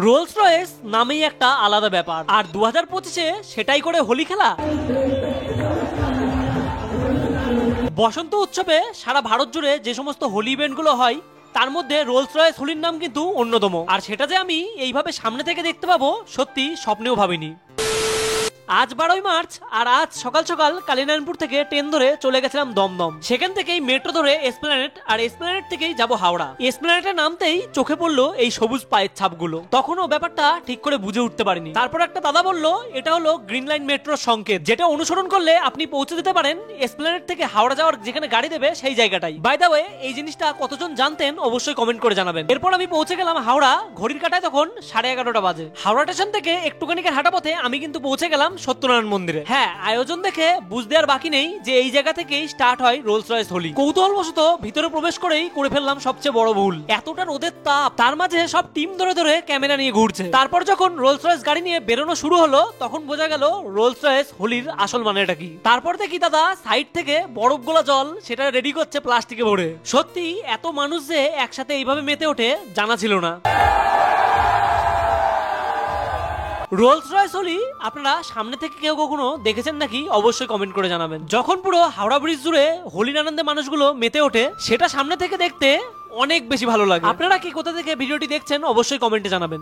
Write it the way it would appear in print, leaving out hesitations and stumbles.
Rolls Royce নামেই একটা আলাদা ব্যাপার, আর 2025-এ সেটাই করে হোলি খেলা। বসন্ত উৎসবে সারা ভারত জুড়ে যে সমস্ত হোলি ইভেন্টগুলো হয় তার মধ্যে রোলস রয়েস হোলির নাম কিন্তু অন্যতম। আর সেটা যে আমি এইভাবে সামনে থেকে দেখতে পাবো সত্যি স্বপ্নেও ভাবিনি। আজ 12ই মার্চ, আর আজ সকাল সকাল কালিনারায়ণপুর থেকে ট্রেন ধরে চলে গেছিলাম দমদম। সেখান থেকেই মেট্রো ধরে এসপ্ল্যানেড, আর এসপ্ল্যানেড থেকেই যাব হাওড়া। এসপ্ল্যানেডে নামতেই চোখে পড়লো এই সবুজ পায়ের ছাপগুলো। তখনও ব্যাপারটা ঠিক করে বুঝে উঠতে পারিনি। তারপর একটা দাদা বলল এটা হলো গ্রিন লাইন মেট্রোর সংকেত, যেটা অনুসরণ করলে আপনি পৌঁছে যেতে পারেন এসপ্ল্যানেড থেকে হাওড়া যাওয়ার যেখানে গাড়ি দেবে সেই জায়গাটাই। বাই দ্য ওয়ে, এই জিনিসটা কতজন জানতেন অবশ্যই কমেন্ট করে জানাবেন। এরপর আমি পৌঁছে গেলাম হাওড়া। ঘড়ির কাঁটায় তখন 11:30 বাজে। হাওড়া স্টেশন থেকে একটুখানি হাঁটা পথে আমি কিন্তু পৌঁছে গেলাম সত্যনারায়ণ মন্দিরে। হ্যাঁ, আয়োজন দেখে বুঝতে আর বাকি নেই যে এই জায়গা থেকেই স্টার্ট হয় রোলস রয়েস হোলি। কৌতূহলবশত ভিতরে প্রবেশ করেই করে ফেললাম সবচেয়ে বড় ভুল। এতটা রোদের তাপ, তার মাঝে সব টিম ধরে ধরে ক্যামেরা নিয়ে ঘুরছে। তারপর যখন রোলস রয়েস গাড়ি নিয়ে বেরোনো শুরু হলো তখন বোঝা গেল রোলস রয়েস হোলির আসল মানেটা কি। তারপর দেখি দাদা সাইড থেকে বরফ গোলা জল সেটা রেডি করছে প্লাস্টিকে ভরে। সত্যি এত মানুষ যে একসাথে এইভাবে মেতে ওঠে জানা ছিল না। রোলস রয়েস হোলি আপনারা সামনে থেকে কেউ কখনো দেখেছেন নাকি অবশ্যই কমেন্ট করে জানাবেন। যখন পুরো হাওড়া ব্রিজ জুড়ে হোলির আনন্দে মানুষগুলো মেতে ওঠে সেটা সামনে থেকে দেখতে অনেক বেশি ভালো লাগে। আপনারা কি কোথা থেকে ভিডিওটি দেখছেন অবশ্যই কমেন্টে জানাবেন।